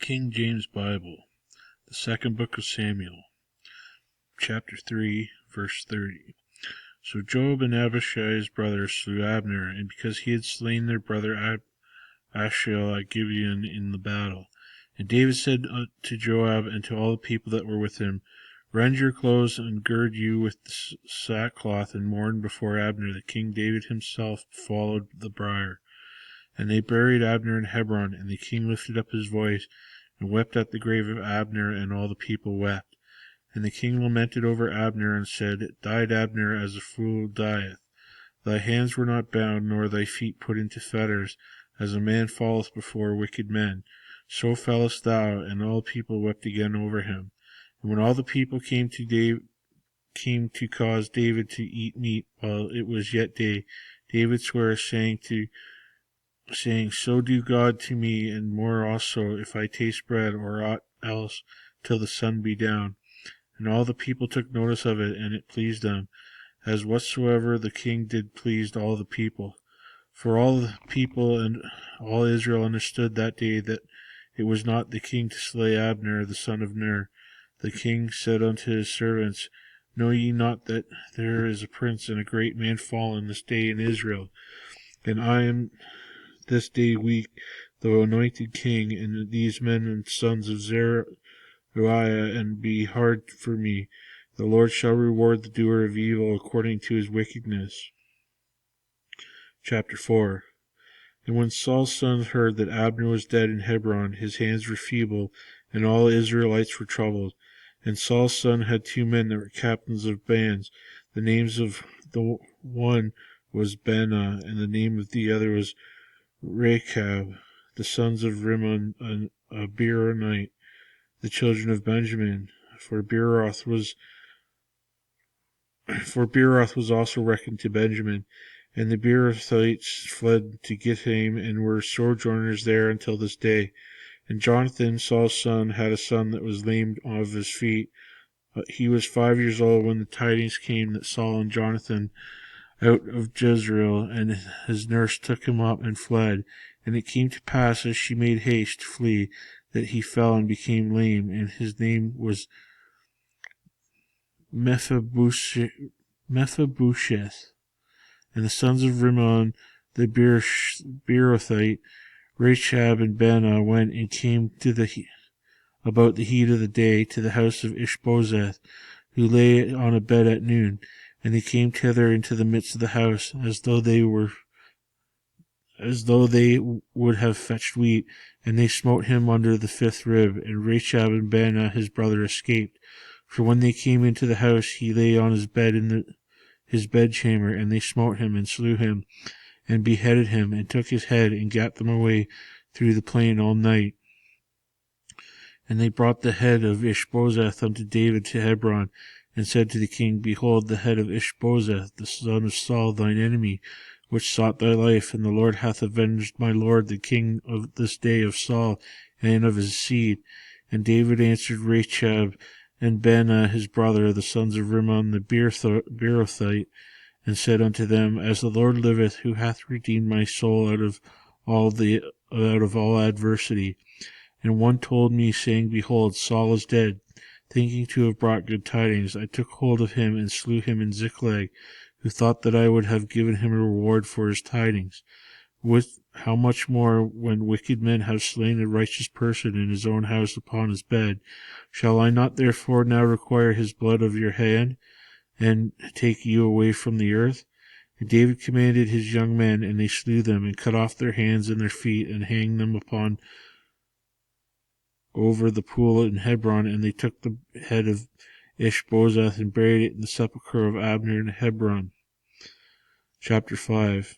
King James Bible, the second book of Samuel, chapter 3, verse 30. So Joab and Abishai's brothers slew Abner, and because he had slain their brother Asahel at Gibeon in the battle. And David said to Joab and to all the people that were with him, Rend your clothes and gird you with sackcloth and mourn before Abner. The King David himself followed the bier. And they buried Abner in Hebron, and the king lifted up his voice and wept at the grave of Abner, and all the people wept. And the king lamented over Abner, and said, Died Abner as a fool dieth. Thy hands were not bound, nor thy feet put into fetters, as a man falleth before wicked men. So fellest thou. And all the people wept again over him. And when all the people came to cause David to eat meat while it was yet day, David sware, saying, So do God to me, and more also, if I taste bread or aught else, till the sun be down. And all the people took notice of it, and it pleased them, as whatsoever the king did pleased all the people. For all the people and all Israel understood that day that it was not the king to slay Abner the son of Ner. The king said unto his servants, Know ye not that there is a prince and a great man fallen this day in Israel? And I am this day weak, though anointed king, and these men and sons of Zeruiah, and be hard for me. The Lord shall reward the doer of evil according to his wickedness. Chapter 4. And when Saul's sons heard that Abner was dead in Hebron, his hands were feeble, and all the Israelites were troubled. And Saul's son had 2 men that were captains of bands. The names of the one was Benah, and the name of the other was Rechab, the sons of Rimmon, a Beeronite, the children of Benjamin, for Beeroth was also reckoned to Benjamin. And the Beerothites fled to Gittim, and were sojourners there until this day. And Jonathan, Saul's son, had a son that was lame of his feet. He was 5 years old when the tidings came that Saul and Jonathan out of Jezreel, and his nurse took him up and fled. And it came to pass, as she made haste to flee, that he fell and became lame, and his name was Mephibosheth. And the sons of Rimmon, the Beerothite, Rechab and Benah, went and came to about the heat of the day to the house of Ishbosheth, who lay on a bed at noon. And they came thither into the midst of the house, as though they would have fetched wheat, and they smote him under the 5th rib. And Rechab and Benah his brother escaped. For when they came into the house, he lay on his bed in his bedchamber, and they smote him, and slew him, and beheaded him, and took his head, and gat them away through the plain all night. And they brought the head of Ishbosheth unto David to Hebron, and said to the king, Behold, the head of Ishbosheth, the son of Saul, thine enemy, which sought thy life, and the Lord hath avenged my lord the king of this day of Saul and of his seed. And David answered Rechab and Benah his brother, the sons of Rimmon the Beerothite, and said unto them, As the Lord liveth, who hath redeemed my soul out of all adversity. And one told me, saying, Behold, Saul is dead. Thinking to have brought good tidings, I took hold of him and slew him in Ziklag, who thought that I would have given him a reward for his tidings. With how much more, when wicked men have slain a righteous person in his own house upon his bed? Shall I not therefore now require his blood of your hand, and take you away from the earth? And David commanded his young men, and they slew them, and cut off their hands and their feet, and hanged them upon over the pool in Hebron. And they took the head of Ishbosheth and buried it in the sepulchre of Abner in Hebron. Chapter 5.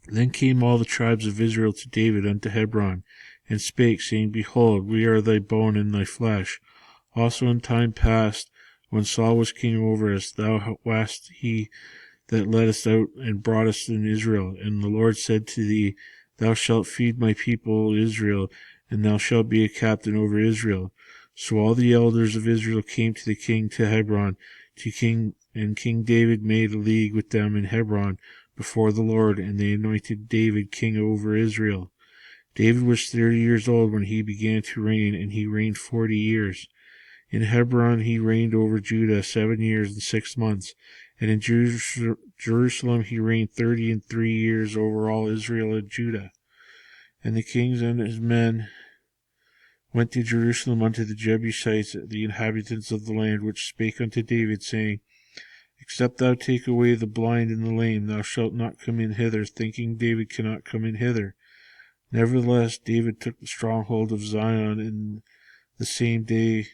Then came all the tribes of Israel to David unto Hebron, and spake, saying, Behold, we are thy bone and thy flesh. Also in time past, when Saul was king over us, thou wast he that led us out and brought us in Israel. And the Lord said to thee, Thou shalt feed my people Israel, and thou shalt be a captain over Israel. So all the elders of Israel came to the king to Hebron, and King David made a league with them in Hebron before the Lord, and they anointed David king over Israel. David was 30 years old when he began to reign, and he reigned 40 years. In Hebron he reigned over Judah 7 years and 6 months, and in Jerusalem he reigned 33 years over all Israel and Judah. And the kings and his men went to Jerusalem unto the Jebusites, the inhabitants of the land, which spake unto David, saying, Except thou take away the blind and the lame, thou shalt not come in hither, thinking David cannot come in hither. Nevertheless, David took the stronghold of Zion in the same day.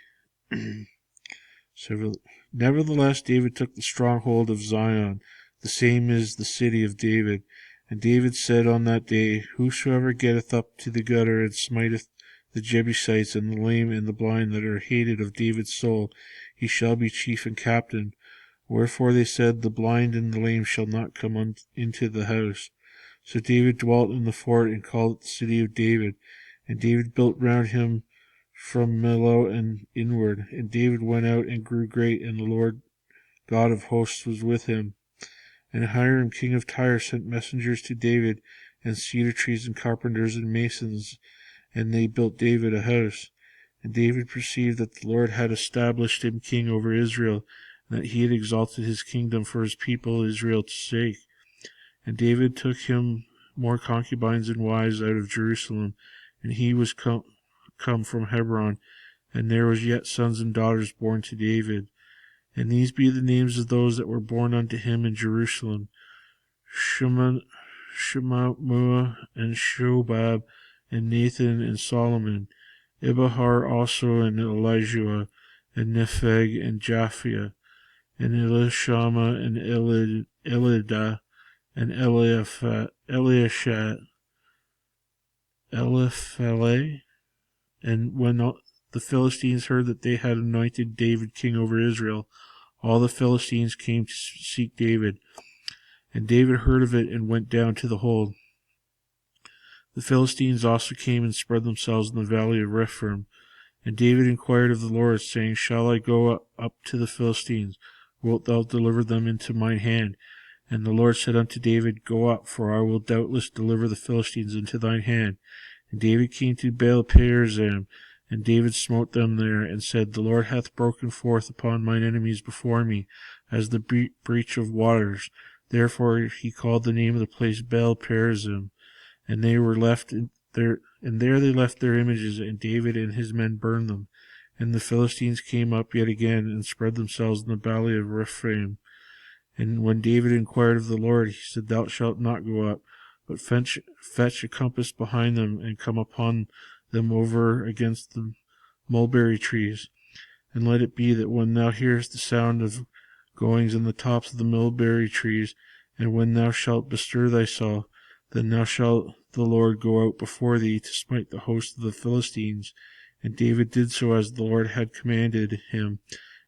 Nevertheless, David took the stronghold of Zion, the same is the city of David. And David said on that day, Whosoever getteth up to the gutter and smiteth the Jebusites and the lame and the blind that are hated of David's soul, he shall be chief and captain. Wherefore they said, The blind and the lame shall not come into the house. So David dwelt in the fort and called it the city of David. And David built round him from Millo and inward. And David went out and grew great, and the Lord God of hosts was with him. And Hiram king of Tyre sent messengers to David, and cedar trees and carpenters and masons, and they built David a house. And David perceived that the Lord had established him king over Israel, and that he had exalted his kingdom for his people Israel's sake. And David took him more concubines and wives out of Jerusalem, and he was come from Hebron, and there was yet sons and daughters born to David. And these be the names of those that were born unto him in Jerusalem: Shemaiah and Shobab and Nathan and Solomon, Ibahar also and Elijah and Nepheg and Japhia and Elishama and Elidah and Eliashat, Eliphalet. And when the Philistines heard that they had anointed David king over Israel, all the Philistines came to seek David. And David heard of it and went down to the hold. The Philistines also came and spread themselves in the valley of Rephaim. And David inquired of the Lord, saying, Shall I go up to the Philistines? Wilt thou deliver them into mine hand? And the Lord said unto David, Go up, for I will doubtless deliver the Philistines into thine hand. And David came to Baal-perazim, and David smote them there, and said, The Lord hath broken forth upon mine enemies before me, as the breach of waters. Therefore he called the name of the place Baal-perazim. And they were left there, and there they left their images, and David and his men burned them. And the Philistines came up yet again, and spread themselves in the valley of Rephaim. And when David inquired of the Lord, he said, Thou shalt not go up, but fetch a compass behind them, and come upon them over against the mulberry trees. And let it be that when thou hearest the sound of goings in the tops of the mulberry trees, and when thou shalt bestir thyself, then now shall the Lord go out before thee to smite the host of the Philistines. And David did so as the Lord had commanded him,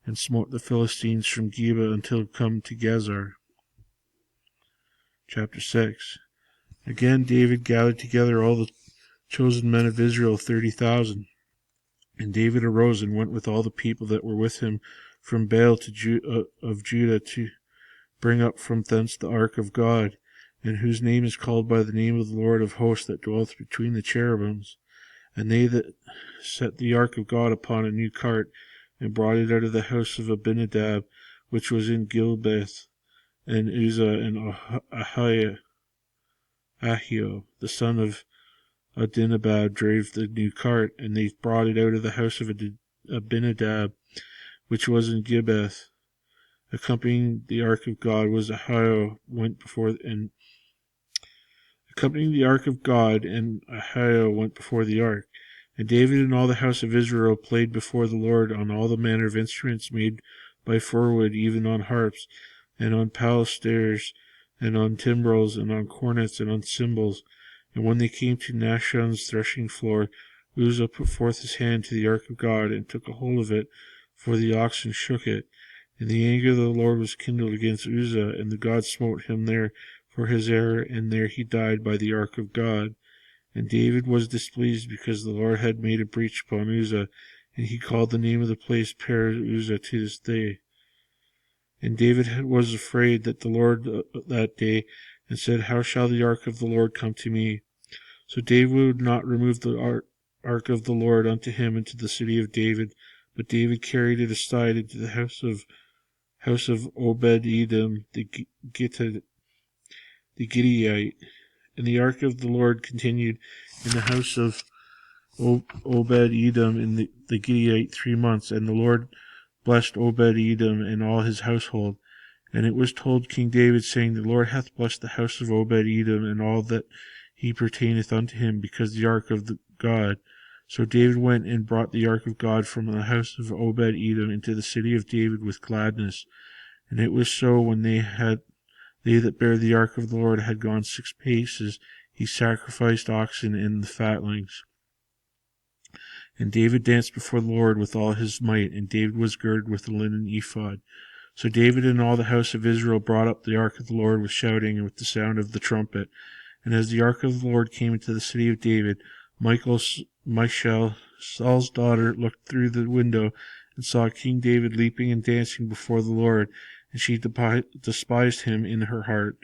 and smote the Philistines from Geba until come to Gezer. Chapter 6. Again David gathered together all the chosen men of Israel, 30,000. And David arose and went with all the people that were with him from Baal of Judah to bring up from thence the ark of God, and whose name is called by the name of the Lord of hosts, that dwelleth between the cherubims. And they that set the ark of God upon a new cart, and brought it out of the house of Abinadab, which was in Gilbeth, and Uzzah and Ahio, the son of Abinadab, drave the new cart, and they brought it out of the house of Abinadab, which was in Gibbeth. Accompanying the ark of God was Ahio, Accompanying the ark of God, and Ahio went before the ark. And David and all the house of Israel played before the Lord on all the manner of instruments made by firwood, even on harps, and on palisters, and on timbrels, and on cornets, and on cymbals. And when they came to Nashon's threshing floor, Uzzah put forth his hand to the ark of God, and took a hold of it, for the oxen shook it. And the anger of the Lord was kindled against Uzzah, and the God smote him there for his error, and there he died by the ark of God. And David was displeased because the Lord had made a breach upon Uzzah, and he called the name of the place Per-Uzzah to this day. And David was afraid that the Lord that day, and said, How shall the ark of the Lord come to me? So David would not remove the ark of the Lord unto him into the city of David, but David carried it aside into the house of Obed-Edom the Gittite. And the ark of the Lord continued in the house of Obed-Edom in the Gittite 3 months, and the Lord blessed Obed-Edom and all his household. And it was told King David, saying, The Lord hath blessed the house of Obed-Edom and all that he pertaineth unto him, because the ark of God. So David went and brought the ark of God from the house of Obed-Edom into the city of David with gladness. And it was so, when they that bare the ark of the Lord had gone 6 paces, he sacrificed oxen and the fatlings. And David danced before the Lord with all his might, and David was girded with a linen ephod. So David and all the house of Israel brought up the ark of the Lord with shouting and with the sound of the trumpet. And as the ark of the Lord came into the city of David, Michal, Saul's daughter, looked through the window and saw King David leaping and dancing before the Lord, and she despised him in her heart.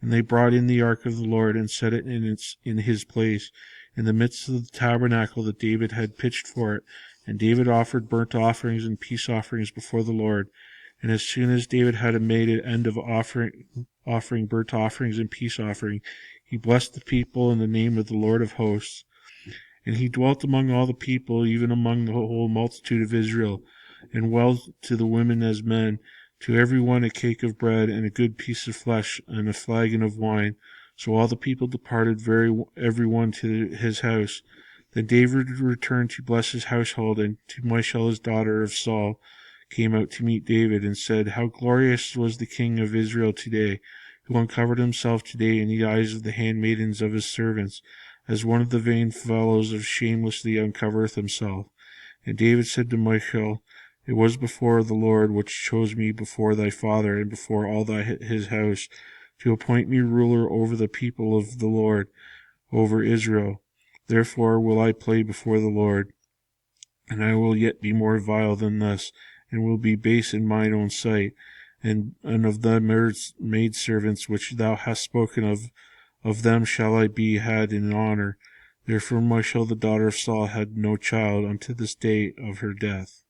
And they brought in the ark of the Lord and set it in his place, in the midst of the tabernacle that David had pitched for it. And David offered burnt offerings and peace offerings before the Lord. And as soon as David had made an end of offering burnt offerings and peace offering, he blessed the people in the name of the Lord of hosts. And he dwelt among all the people, even among the whole multitude of Israel, and well to the women as men, to every one a cake of bread, and a good piece of flesh, and a flagon of wine. So all the people departed every one to his house. Then David returned to bless his household, and to Michal his daughter of Saul came out to meet David, and said, How glorious was the king of Israel today, who uncovered himself today in the eyes of the handmaidens of his servants, as one of the vain fellows of shamelessly uncovereth himself. And David said to Michal, It was before the Lord which chose me before thy father, and before all his house, to appoint me ruler over the people of the Lord, over Israel. Therefore will I play before the Lord, and I will yet be more vile than this, and will be base in mine own sight, and of thy maidservants which thou hast spoken of them shall I be had in honor. Therefore Michal the daughter of Saul had no child unto this day of her death.